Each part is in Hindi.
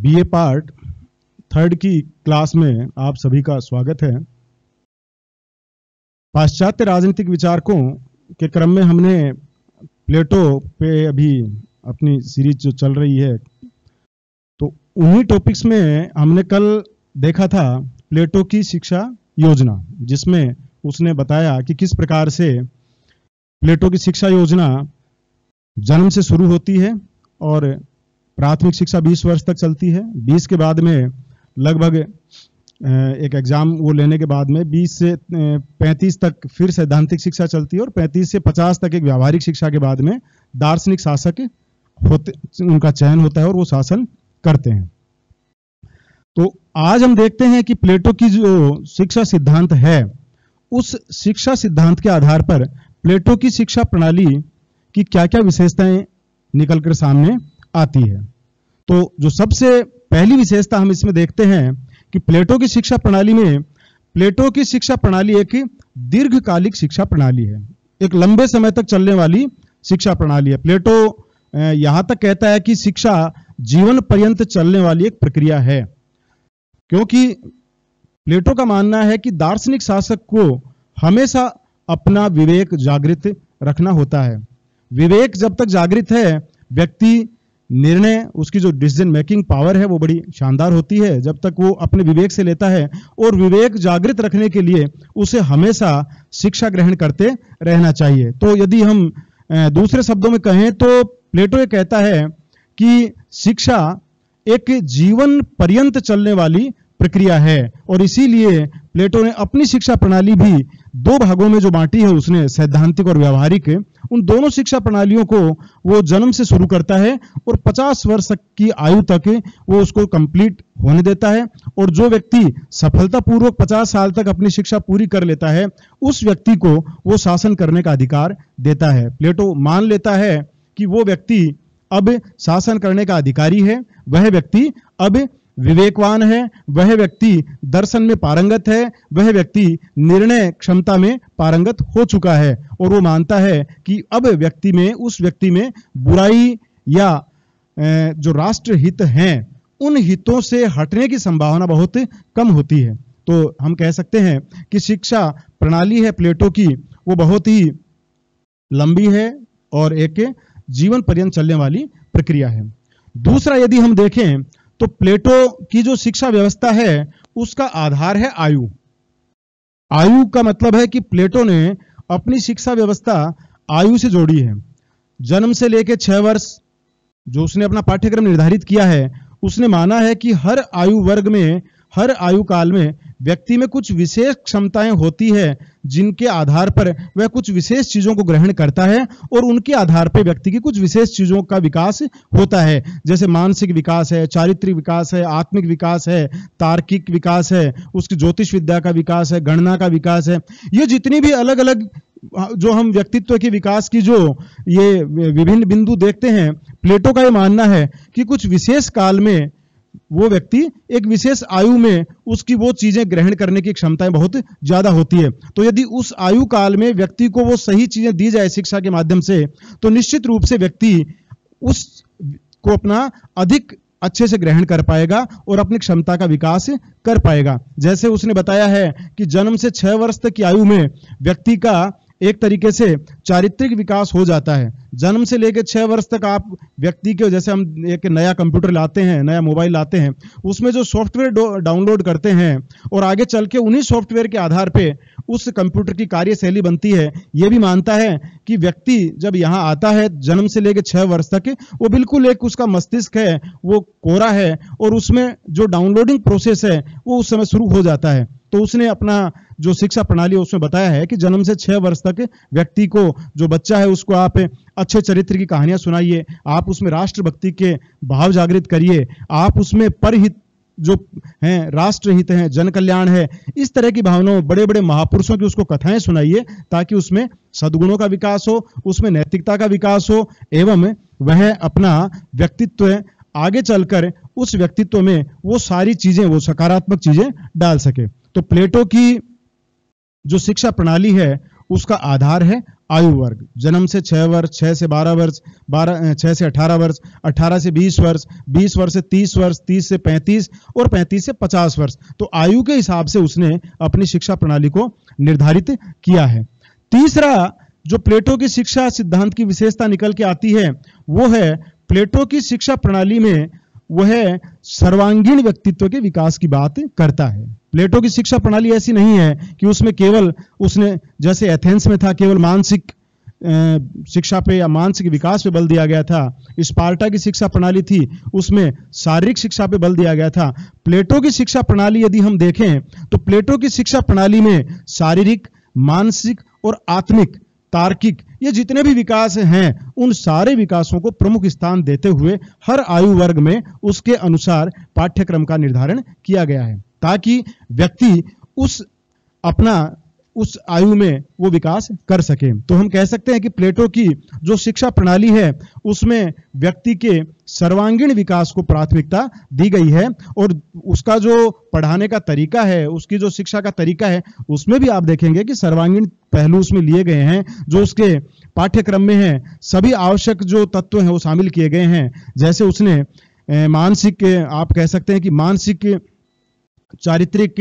बीए पार्ट थर्ड की क्लास में आप सभी का स्वागत है। पाश्चात्य राजनीतिक विचारकों के क्रम में हमने प्लेटो पे अभी अपनी सीरीज जो चल रही है, तो उन्हीं टॉपिक्स में हमने कल देखा था प्लेटो की शिक्षा योजना, जिसमें उसने बताया कि किस प्रकार से प्लेटो की शिक्षा योजना जन्म से शुरू होती है और प्राथमिक शिक्षा 20 वर्ष तक चलती है। 20 के बाद में लगभग एक एग्जाम वो लेने के बाद में 20 से 35 तक फिर सैद्धांतिक शिक्षा चलती है और 35 से 50 तक एक व्यावहारिक शिक्षा के बाद में दार्शनिक शासक होते, उनका चयन होता है और वो शासन करते हैं। तो आज हम देखते हैं कि प्लेटो की जो शिक्षा सिद्धांत है, उस शिक्षा सिद्धांत के आधार पर प्लेटो की शिक्षा प्रणाली की क्या क्या विशेषताएं निकलकर सामने आती है। तो जो सबसे पहली विशेषता हम इसमें देखते हैं कि प्लेटो की शिक्षा प्रणाली में, प्लेटो की शिक्षा प्रणाली एक दीर्घकालिक शिक्षा प्रणाली है, एक लंबे समय तक चलने वाली शिक्षा प्रणाली है। प्लेटो यहां तक कहता है कि शिक्षा जीवन पर्यंत चलने वाली एक प्रक्रिया है, क्योंकि प्लेटो का मानना है कि दार्शनिक शासक को हमेशा अपना विवेक जागृत रखना होता है। विवेक जब तक जागृत है, व्यक्ति निर्णय, उसकी जो डिसीजन मेकिंग पावर है वो बड़ी शानदार होती है जब तक वो अपने विवेक से लेता है, और विवेक जागृत रखने के लिए उसे हमेशा शिक्षा ग्रहण करते रहना चाहिए। तो यदि हम दूसरे शब्दों में कहें तो प्लेटो ये कहता है कि शिक्षा एक जीवन पर्यंत चलने वाली प्रक्रिया है, और इसीलिए प्लेटो ने अपनी शिक्षा प्रणाली भी दो भागों में जो बांटी है, उसने सैद्धांतिक और व्यावहारिक, उन दोनों शिक्षा प्रणालियों को वो जन्म से शुरू करता है और 50 वर्ष की आयु तक वो उसको कंप्लीट होने देता है। और जो व्यक्ति सफलतापूर्वक 50 साल तक अपनी शिक्षा पूरी कर लेता है, उस व्यक्ति को वो शासन करने का अधिकार देता है। प्लेटो मान लेता है कि वो व्यक्ति अब शासन करने का अधिकारी है, वह व्यक्ति अब विवेकवान है, वह व्यक्ति दर्शन में पारंगत है, वह व्यक्ति निर्णय क्षमता में पारंगत हो चुका है, और वो मानता है कि अब व्यक्ति में, उस व्यक्ति में बुराई या जो राष्ट्र हित हैं, उन हितों से हटने की संभावना बहुत कम होती है। तो हम कह सकते हैं कि शिक्षा प्रणाली है प्लेटो की, वो बहुत ही लंबी है और एक जीवन पर्यंत चलने वाली प्रक्रिया है। दूसरा, यदि हम देखें तो प्लेटो की जो शिक्षा व्यवस्था है उसका आधार है आयु। आयु का मतलब है कि प्लेटो ने अपनी शिक्षा व्यवस्था आयु से जोड़ी है। जन्म से लेकर 6 वर्ष जो उसने अपना पाठ्यक्रम निर्धारित किया है, उसने माना है कि हर आयु वर्ग में, हर आयु काल में व्यक्ति में कुछ विशेष क्षमताएं होती है, जिनके आधार पर वह कुछ विशेष चीजों को ग्रहण करता है और उनके आधार पर व्यक्ति की कुछ विशेष चीजों का विकास होता है। जैसे मानसिक विकास है, चारित्रिक विकास है, आत्मिक विकास है, तार्किक विकास है, उसकी ज्योतिष विद्या का विकास है, गणना का विकास है। ये जितनी भी अलग अलग जो हम व्यक्तित्व के विकास की जो ये विभिन्न बिंदु देखते हैं, प्लेटो का ये मानना है कि कुछ विशेष काल में वो व्यक्ति एक विशेष आयु में उसकी वो चीजें ग्रहण करने की क्षमताएं बहुत ज्यादा होती है। तो यदि उस आयु काल में व्यक्ति को वो सही चीजें दी जाए शिक्षा के माध्यम से, तो निश्चित रूप से व्यक्ति उस को अपना अधिक अच्छे से ग्रहण कर पाएगा और अपनी क्षमता का विकास कर पाएगा। जैसे उसने बताया है कि जन्म से 6 वर्ष तक की आयु में व्यक्ति का एक तरीके से चारित्रिक विकास हो जाता है। जन्म से लेकर 6 वर्ष तक आप व्यक्ति के, जैसे हम एक नया कंप्यूटर लाते हैं, नया मोबाइल लाते हैं, उसमें जो सॉफ्टवेयर डाउनलोड करते हैं और आगे चल के उन्हीं सॉफ्टवेयर के आधार पे उस कंप्यूटर की कार्यशैली बनती है। ये भी मानता है कि व्यक्ति जब यहाँ आता है जन्म से लेकर 6 वर्ष तक, वो बिल्कुल एक उसका मस्तिष्क है वो कोरा है, और उसमें जो डाउनलोडिंग प्रोसेस है वो उस समय शुरू हो जाता है। तो उसने अपना जो शिक्षा प्रणाली है उसमें बताया है कि जन्म से 6 वर्ष तक व्यक्ति को, जो बच्चा है उसको आप अच्छे चरित्र की कहानियां सुनाइए, आप उसमें राष्ट्रभक्ति के भाव जागृत करिए, आप उसमें परहित जो हैं, राष्ट्रहित हैं, जन कल्याण है, इस तरह की भावनाओं, बड़े बड़े महापुरुषों की उसको कथाएं सुनाइए, ताकि उसमें सद्गुणों का विकास हो, उसमें नैतिकता का विकास हो, एवं वह अपना व्यक्तित्व आगे चलकर उस व्यक्तित्व में वो सारी चीजें, वो सकारात्मक चीजें डाल सके। तो प्लेटो की जो शिक्षा प्रणाली है उसका आधार है आयु वर्ग। जन्म से 6 वर्ष, 6 से 12 वर्ष, 6 से 18 वर्ष, 18 से 20 वर्ष, 20 वर्ष से 30 वर्ष, 30 से 35 और 35 से 50 वर्ष। तो आयु के हिसाब से उसने अपनी शिक्षा प्रणाली को निर्धारित किया है। तीसरा जो प्लेटो की शिक्षा सिद्धांत की विशेषता निकल के आती है वो है प्लेटो की शिक्षा प्रणाली में वह सर्वांगीण व्यक्तित्व के विकास की बात करता है। प्लेटो की शिक्षा प्रणाली ऐसी नहीं है कि उसमें केवल उसने जैसे एथेंस में था केवल मानसिक शिक्षा पे या मानसिक विकास पे बल दिया गया था। स्पार्टा की शिक्षा प्रणाली थी उसमें शारीरिक शिक्षा पे बल दिया गया था। प्लेटो की शिक्षा प्रणाली यदि हम देखें तो प्लेटो की शिक्षा प्रणाली में शारीरिक, मानसिक और आत्मिक, तार्किक ये जितने भी विकास हैं उन सारे विकासों को प्रमुख स्थान देते हुए हर आयु वर्ग में उसके अनुसार पाठ्यक्रम का निर्धारण किया गया है ताकि व्यक्ति उस आयु में वो विकास कर सके। तो हम कह सकते हैं कि प्लेटो की जो शिक्षा प्रणाली है उसमें व्यक्ति के सर्वांगीण विकास को प्राथमिकता दी गई है और उसका जो पढ़ाने का तरीका है, उसकी जो शिक्षा का तरीका है उसमें भी आप देखेंगे कि सर्वांगीण पहलू उसमें लिए गए हैं। जो उसके पाठ्यक्रम में है सभी आवश्यक जो तत्व हैं वो शामिल किए गए हैं। जैसे उसने मानसिक, आप कह सकते हैं कि मानसिक, चारित्रिक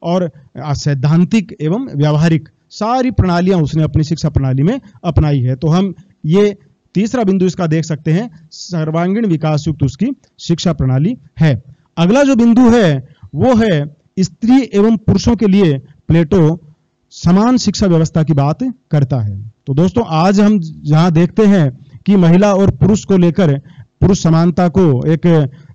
और सैद्धांतिक एवं व्यावहारिक सारी प्रणालियां उसने अपनी शिक्षा प्रणाली में अपनाई है। तो हम ये तीसरा बिंदु इसका देख सकते हैं, सर्वांगीण विकास युक्त उसकी शिक्षा प्रणाली है। अगला जो बिंदु है वो है स्त्री एवं पुरुषों के लिए प्लेटो समान शिक्षा व्यवस्था की बात करता है। तो दोस्तों आज हम जहां देखते हैं कि महिला और पुरुष को लेकर पुरुष समानता को एक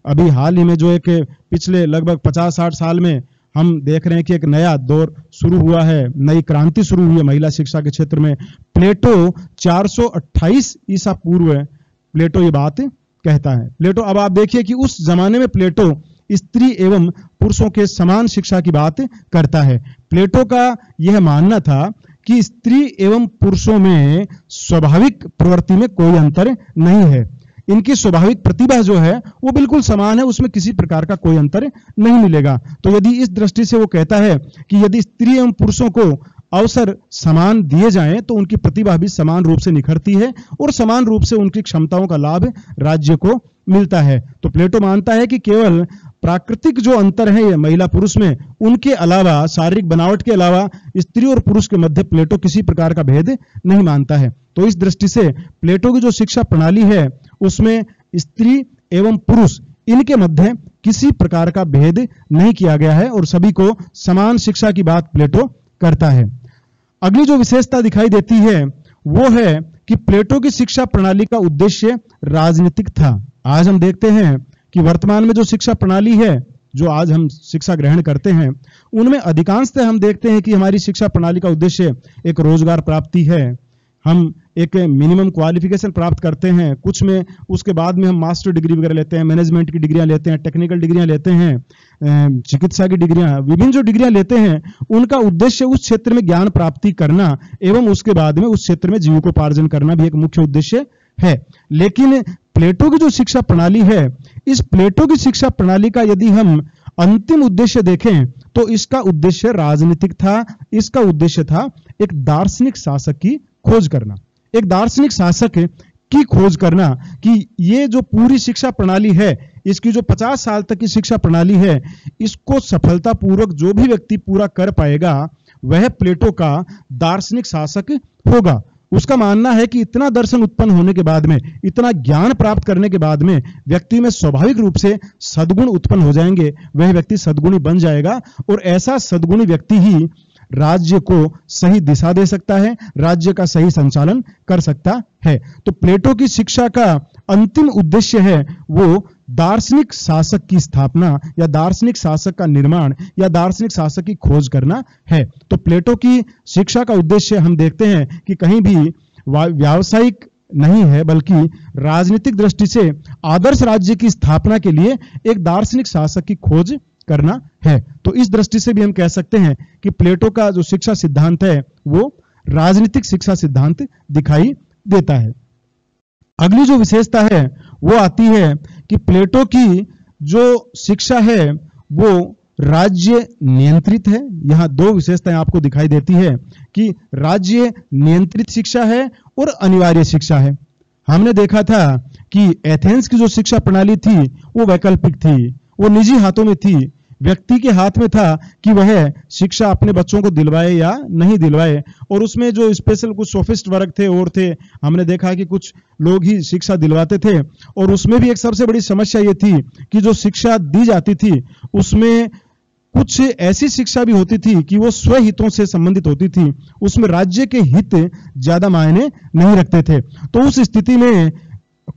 अभी हाल ही में जो एक पिछले लगभग 50-60 साल में हम देख रहे हैं कि एक नया दौर शुरू हुआ है, नई क्रांति शुरू हुई है महिला शिक्षा के क्षेत्र में। प्लेटो 428 ईसा पूर्व प्लेटो ये बात कहता है। प्लेटो, अब आप देखिए कि उस जमाने में प्लेटो स्त्री एवं पुरुषों के समान शिक्षा की बात करता है। प्लेटो का यह मानना था कि स्त्री एवं पुरुषों में स्वाभाविक प्रवृत्ति में कोई अंतर नहीं है, इनकी स्वाभाविक प्रतिभा जो है वो बिल्कुल समान है, उसमें किसी प्रकार का कोई अंतर नहीं मिलेगा। तो यदि इस दृष्टि से वो कहता है कि यदि स्त्री एवं पुरुषों को अवसर समान दिए जाएं तो उनकी प्रतिभा भी समान रूप से निखरती है और समान रूप से उनकी क्षमताओं का लाभ राज्य को मिलता है। तो प्लेटो मानता है कि केवल प्राकृतिक जो अंतर है ये महिला पुरुष में, उनके अलावा शारीरिक बनावट के अलावा स्त्री और पुरुष के मध्य प्लेटो किसी प्रकार का भेद नहीं मानता है। तो इस दृष्टि से प्लेटो की जो शिक्षा प्रणाली है उसमें स्त्री एवं पुरुष इनके मध्य किसी प्रकार का भेद नहीं किया गया है और सभी को समान शिक्षा की बात प्लेटो करता है। अगली जो विशेषता दिखाई देती है वो है कि प्लेटो की शिक्षा प्रणाली का उद्देश्य राजनीतिक था। आज हम देखते हैं कि वर्तमान में जो शिक्षा प्रणाली है, जो आज हम शिक्षा ग्रहण करते हैं, उनमें अधिकांशतः हम देखते हैं कि हमारी शिक्षा प्रणाली का उद्देश्य एक रोजगार प्राप्ति है। हम एक मिनिमम क्वालिफिकेशन प्राप्त करते हैं, कुछ में उसके बाद में हम मास्टर डिग्री वगैरह लेते हैं, मैनेजमेंट की डिग्रियां लेते हैं, टेक्निकल डिग्रियां लेते हैं, चिकित्सा की डिग्रियां, विभिन्न जो डिग्रियां लेते हैं उनका उद्देश्य उस क्षेत्र में ज्ञान प्राप्ति करना एवं उसके बाद में उस क्षेत्र में जीविकोपार्जन करना भी एक मुख्य उद्देश्य है। लेकिन प्लेटो की जो शिक्षा प्रणाली है, इस प्लेटो की शिक्षा प्रणाली का यदि हम अंतिम उद्देश्य देखें तो इसका उद्देश्य राजनीतिक था। इसका उद्देश्य था एक दार्शनिक शासक की खोज करना, एक दार्शनिक शासक की खोज करना कि ये जो पूरी शिक्षा प्रणाली है, इसकी जो 50 साल तक की शिक्षा प्रणाली है, इसको सफलतापूर्वक जो भी व्यक्ति पूरा कर पाएगा वह प्लेटो का दार्शनिक शासक होगा। उसका मानना है कि इतना दर्शन उत्पन्न होने के बाद में, इतना ज्ञान प्राप्त करने के बाद में व्यक्ति में स्वाभाविक रूप से सद्गुण उत्पन्न हो जाएंगे, वह व्यक्ति सद्गुणी बन जाएगा और ऐसा सद्गुणी व्यक्ति ही राज्य को सही दिशा दे सकता है, राज्य का सही संचालन कर सकता है। तो प्लेटो की शिक्षा का अंतिम उद्देश्य है वो दार्शनिक शासक की स्थापना या दार्शनिक शासक का निर्माण या दार्शनिक शासक की खोज करना है। तो प्लेटो की शिक्षा का उद्देश्य हम देखते हैं कि कहीं भी व्यावसायिक नहीं है, बल्कि राजनीतिक दृष्टि से आदर्श राज्य की स्थापना के लिए एक दार्शनिक शासक की खोज करना है। तो इस दृष्टि से भी हम कह सकते हैं कि प्लेटो का जो शिक्षा सिद्धांत है वो राजनीतिक शिक्षा सिद्धांत दिखाई देता है। अगली जो विशेषता है वो आती है कि प्लेटो की जो शिक्षा है वो राज्य नियंत्रित है। यहां दो विशेषताएं आपको दिखाई देती है कि राज्य नियंत्रित शिक्षा है और अनिवार्य शिक्षा है। हमने देखा था कि एथेंस की जो शिक्षा प्रणाली थी वो वैकल्पिक थी, वो निजी हाथों में थी, व्यक्ति के हाथ में था कि वह शिक्षा अपने बच्चों को दिलवाए या नहीं दिलवाए। और उसमें जो स्पेशल कुछ सोफिस्ट वर्ग थे और थे, हमने देखा कि कुछ लोग ही शिक्षा दिलवाते थे। और उसमें भी एक सबसे बड़ी समस्या ये थी कि जो शिक्षा दी जाती थी उसमें कुछ ऐसी शिक्षा भी होती थी कि वो स्वहितों से संबंधित होती थी, उसमें राज्य के हित ज्यादा मायने नहीं रखते थे। तो उस स्थिति में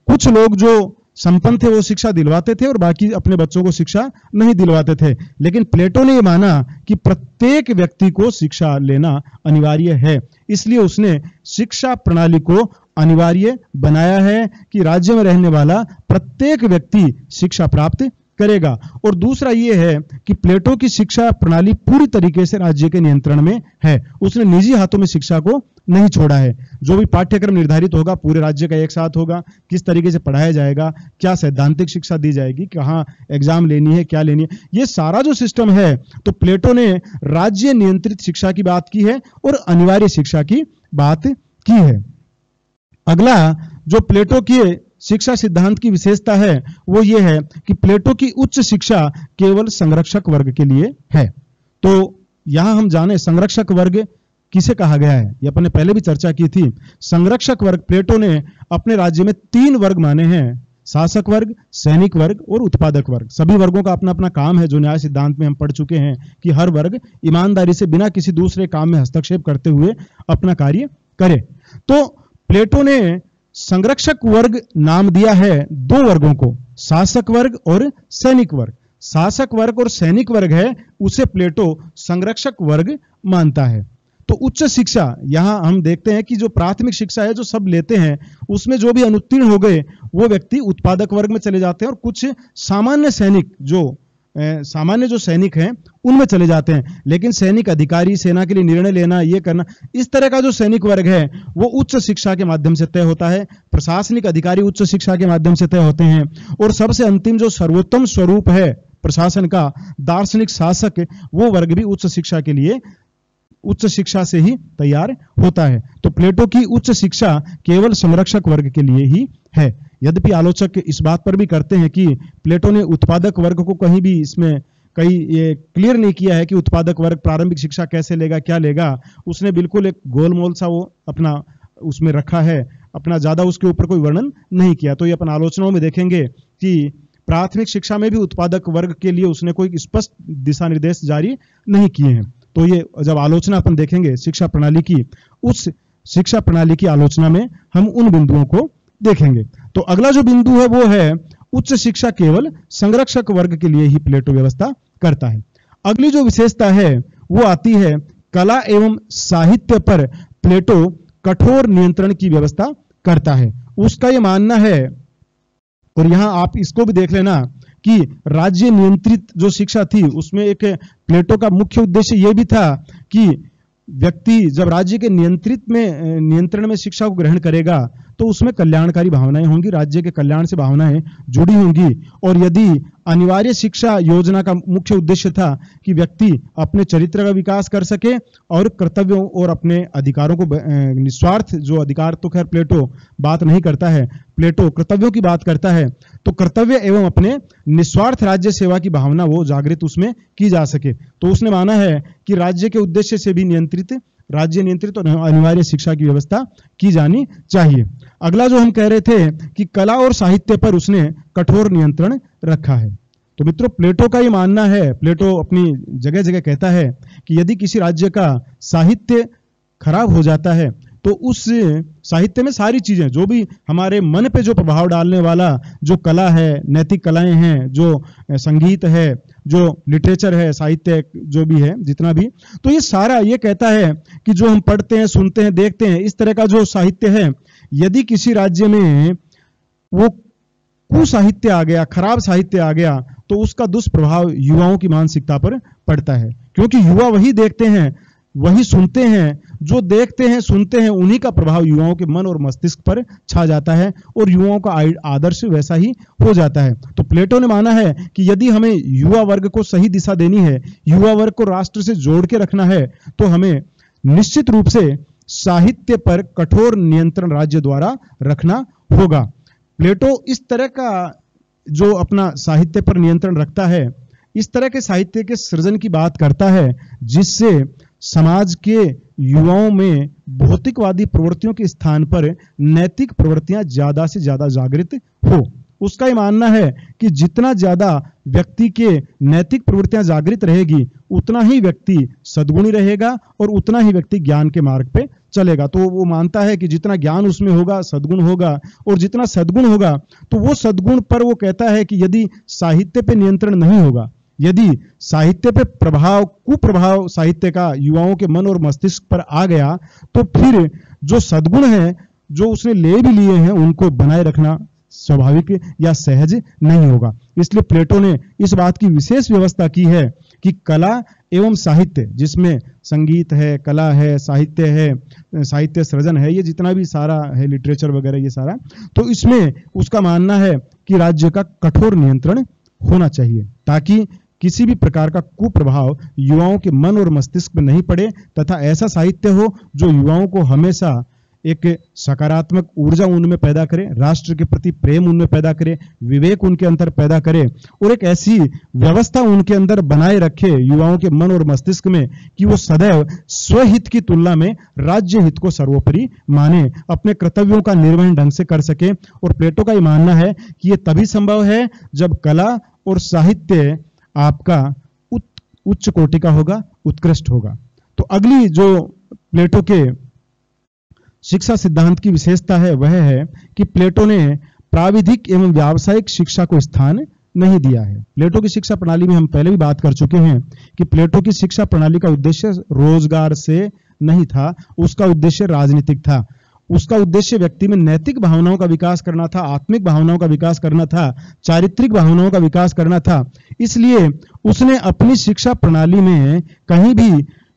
कुछ लोग जो संपन्न थे वो शिक्षा दिलवाते थे और बाकी अपने बच्चों को शिक्षा नहीं दिलवाते थे। लेकिन प्लेटो ने यह माना कि प्रत्येक व्यक्ति को शिक्षा लेना अनिवार्य है, इसलिए उसने शिक्षा प्रणाली को अनिवार्य बनाया है कि राज्य में रहने वाला प्रत्येक व्यक्ति शिक्षा प्राप्त करेगा। और दूसरा यह है कि प्लेटो की शिक्षा प्रणाली पूरी तरीके से राज्य के नियंत्रण में है, उसने निजी हाथों में शिक्षा को नहीं छोड़ा है। जो भी पाठ्यक्रम निर्धारित होगा पूरे राज्य का एक साथ होगा, किस तरीके से पढ़ाया जाएगा, क्या सैद्धांतिक शिक्षा दी जाएगी, कहाँ एग्जाम लेनी है, क्या लेनी है, ये सारा जो सिस्टम है, तो प्लेटो ने राज्य नियंत्रित शिक्षा की बात की है और अनिवार्य शिक्षा की बात की है। अगला जो प्लेटो की शिक्षा सिद्धांत की विशेषता है वो ये है कि प्लेटो की उच्च शिक्षा केवल संरक्षक वर्ग के लिए है। तो यहां हम जाने संरक्षक वर्ग किसे कहा गया है, ये अपने पहले भी चर्चा की थी। संरक्षक वर्ग प्लेटो ने अपने राज्य में 3 वर्ग माने हैं, शासक वर्ग, सैनिक वर्ग और उत्पादक वर्ग। सभी वर्गों का अपना अपना काम है, जो न्याय सिद्धांत में हम पढ़ चुके हैं कि हर वर्ग ईमानदारी से बिना किसी दूसरे काम में हस्तक्षेप करते हुए अपना कार्य करे। तो प्लेटो ने संरक्षक वर्ग नाम दिया है 2 वर्गों को, शासक वर्ग और सैनिक वर्ग। शासक वर्ग और सैनिक वर्ग है उसे प्लेटो संरक्षक वर्ग मानता है। तो उच्च शिक्षा, यहां हम देखते हैं कि जो प्राथमिक शिक्षा है जो सब लेते हैं उसमें जो भी अनुत्तीर्ण हो गए वो व्यक्ति उत्पादक वर्ग में चले जाते हैं और कुछ सामान्य सैनिक जो सैनिक हैं उनमें चले जाते हैं। लेकिन सैनिक अधिकारी, सेना के लिए निर्णय लेना, ये करना, इस तरह का जो सैनिक वर्ग है वो उच्च शिक्षा के माध्यम से तय होता है। प्रशासनिक अधिकारी उच्च शिक्षा के माध्यम से तय होते हैं। और सबसे अंतिम जो सर्वोत्तम स्वरूप है प्रशासन का, दार्शनिक शासक, वो वर्ग भी उच्च शिक्षा के लिए उच्च शिक्षा से ही तैयार होता है। तो प्लेटो की उच्च शिक्षा केवल संरक्षक वर्ग के लिए ही है। यद्यपि आलोचक इस बात पर भी करते हैं कि प्लेटो ने उत्पादक वर्ग को कहीं भी इसमें ये क्लियर नहीं किया है कि उत्पादक वर्ग प्रारंभिक शिक्षा कैसे लेगा, क्या लेगा। उसने बिल्कुल एक गोलमोल सा वो अपना उसमें रखा है, अपना ज्यादा उसके ऊपर कोई वर्णन नहीं किया। तो ये अपन आलोचनाओं में देखेंगे कि प्राथमिक शिक्षा में भी उत्पादक वर्ग के लिए उसने कोई स्पष्ट दिशा निर्देश जारी नहीं किए हैं। तो ये जब आलोचना अपन देखेंगे शिक्षा प्रणाली की, उस शिक्षा प्रणाली की आलोचना में हम उन बिंदुओं को देखेंगे। तो अगला जो बिंदु है वो है उच्च शिक्षा केवल संरक्षक वर्ग के लिए ही प्लेटो व्यवस्था करता है। अगली जो विशेषता है वो आती है कला एवं साहित्य पर प्लेटो कठोर नियंत्रण की व्यवस्था करता है। उसका ये मानना है, और यहां आप इसको भी देख लेना कि राज्य नियंत्रित जो शिक्षा थी उसमें एक प्लेटो का मुख्य उद्देश्य यह भी था कि व्यक्ति जब राज्य के नियंत्रण में शिक्षा को ग्रहण करेगा तो उसमें कल्याणकारी भावनाएं होंगी, राज्य के कल्याण से भावनाएं जुड़ी होंगी। और यदि अनिवार्य शिक्षा योजना का मुख्य उद्देश्य था कि व्यक्ति अपने चरित्र का विकास कर सके और कर्तव्यों और अपने अधिकारों को निस्वार्थ, जो अधिकार तो खैर प्लेटो बात नहीं करता है, प्लेटो कर्तव्यों की बात करता है, तो कर्तव्य एवं अपने निस्वार्थ राज्य सेवा की भावना वो जागृत उसमें की जा सके। तो उसने माना है कि राज्य के उद्देश्य से भी राज्य नियंत्रित और अनिवार्य शिक्षा की व्यवस्था की जानी चाहिए। अगला जो हम कह रहे थे कि कला और साहित्य पर उसने कठोर नियंत्रण रखा है। तो मित्रों प्लेटो का ये मानना है, प्लेटो अपनी जगह जगह कहता है कि यदि किसी राज्य का साहित्य खराब हो जाता है तो उस साहित्य में सारी चीजें जो भी हमारे मन पे जो प्रभाव डालने वाला जो कला है, नैतिक कलाएं हैं, जो संगीत है, जो लिटरेचर है, साहित्य जो भी है, जितना भी, तो ये सारा ये कहता है कि जो हम पढ़ते हैं, सुनते हैं, देखते हैं, इस तरह का जो साहित्य है, यदि किसी राज्य में वो कुसाहित्य आ गया, खराब साहित्य आ गया, तो उसका दुष्प्रभाव युवाओं की मानसिकता पर पड़ता है। क्योंकि युवा वही देखते हैं, वही सुनते हैं, जो देखते हैं सुनते हैं, उन्हीं का प्रभाव युवाओं के मन और मस्तिष्क पर छा जाता है और युवाओं का आदर्श वैसा ही हो जाता है। तो प्लेटो ने माना है कि यदि हमें युवा वर्ग को सही दिशा देनी है, युवा वर्ग को राष्ट्र से जोड़ के रखना है, तो हमें निश्चित रूप से साहित्य पर कठोर नियंत्रण राज्य द्वारा रखना होगा। प्लेटो इस तरह का जो अपना साहित्य पर नियंत्रण रखता है, इस तरह के साहित्य के सृजन की बात करता है जिससे समाज के युवाओं में भौतिकवादी प्रवृत्तियों के स्थान पर नैतिक प्रवृत्तियां ज्यादा से ज्यादा जागृत हो। उसका ये मानना है कि जितना ज्यादा व्यक्ति के नैतिक प्रवृत्तियां जागृत रहेगी, उतना ही व्यक्ति सद्गुणी रहेगा और उतना ही व्यक्ति ज्ञान के मार्ग पे चलेगा। तो वो मानता है कि जितना ज्ञान उसमें होगा, सद्गुण होगा, और जितना सद्गुण होगा तो वो सद्गुण पर वो कहता है कि यदि साहित्य पे नियंत्रण नहीं होगा, यदि साहित्य पे कुप्रभाव साहित्य का युवाओं के मन और मस्तिष्क पर आ गया, तो फिर जो सद्गुण है, जो उसने ले भी लिए हैं, उनको बनाए रखना स्वाभाविक या सहज नहीं होगा। इसलिए प्लेटो ने इस बात की विशेष व्यवस्था की है कि कला एवं साहित्य, जिसमें संगीत है, कला है, साहित्य है, साहित्य सृजन है, ये जितना भी सारा है, लिटरेचर वगैरह ये सारा, तो इसमें उसका मानना है कि राज्य का कठोर नियंत्रण होना चाहिए ताकि किसी भी प्रकार का कुप्रभाव युवाओं के मन और मस्तिष्क में नहीं पड़े, तथा ऐसा साहित्य हो जो युवाओं को हमेशा एक सकारात्मक ऊर्जा उनमें पैदा करे, राष्ट्र के प्रति प्रेम उनमें पैदा करे, विवेक उनके अंदर पैदा करे और एक ऐसी व्यवस्था उनके अंदर बनाए रखे युवाओं के मन और मस्तिष्क में कि वो सदैव स्वहित की तुलना में राज्य हित को सर्वोपरि माने, अपने कर्तव्यों का निर्वहन ढंग से कर सके। और प्लेटो का ये मानना है कि ये तभी संभव है जब कला और साहित्य आपका उच्च कोटि का होगा, उत्कृष्ट होगा। तो अगली जो प्लेटो के शिक्षा सिद्धांत की विशेषता है वह है कि प्लेटो ने प्राविधिक एवं व्यावसायिक शिक्षा को स्थान नहीं दिया है। प्लेटो की शिक्षा प्रणाली में हम पहले भी बात कर चुके हैं कि प्लेटो की शिक्षा प्रणाली का उद्देश्य रोजगार से नहीं था, उसका उद्देश्य राजनीतिक था। उसका उद्देश्य व्यक्ति में नैतिक भावनाओं का विकास करना था, आत्मिक भावनाओं का विकास करना था, चारित्रिक भावनाओं का विकास करना था। इसलिए उसने अपनी शिक्षा प्रणाली में कहीं भी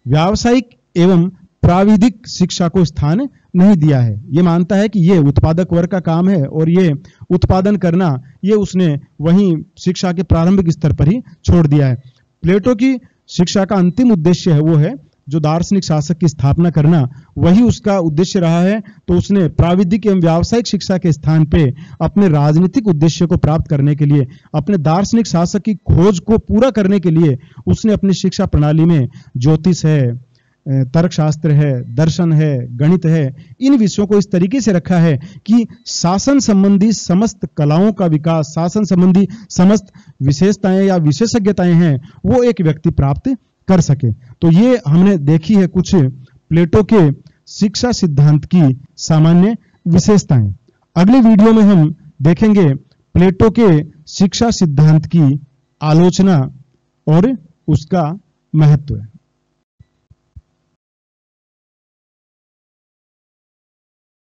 व्यावसायिक एवं प्राविधिक शिक्षा को स्थान नहीं दिया है। ये मानता है कि ये उत्पादक वर्ग का काम है और ये उत्पादन करना, ये उसने वहीं शिक्षा के प्रारंभिक स्तर पर ही छोड़ दिया है। प्लेटो की शिक्षा का अंतिम उद्देश्य है वो है जो दार्शनिक शासक की स्थापना करना, वही उसका उद्देश्य रहा है। तो उसने प्राविधिक एवं व्यावसायिक शिक्षा के स्थान पे अपने राजनीतिक उद्देश्य को प्राप्त करने के लिए, अपने दार्शनिक शासक की खोज को पूरा करने के लिए उसने अपनी शिक्षा प्रणाली में ज्योतिष है, तर्कशास्त्र है, दर्शन है, गणित है, इन विषयों को इस तरीके से रखा है कि शासन संबंधी समस्त कलाओं का विकास, शासन संबंधी समस्त विशेषताएं या विशेषज्ञताएं हैं, वो एक व्यक्ति प्राप्त कर सके। तो ये हमने देखी है कुछ प्लेटो के शिक्षा सिद्धांत की सामान्य विशेषताएं। अगले वीडियो में हम देखेंगे प्लेटो के शिक्षा सिद्धांत की आलोचना और उसका महत्व।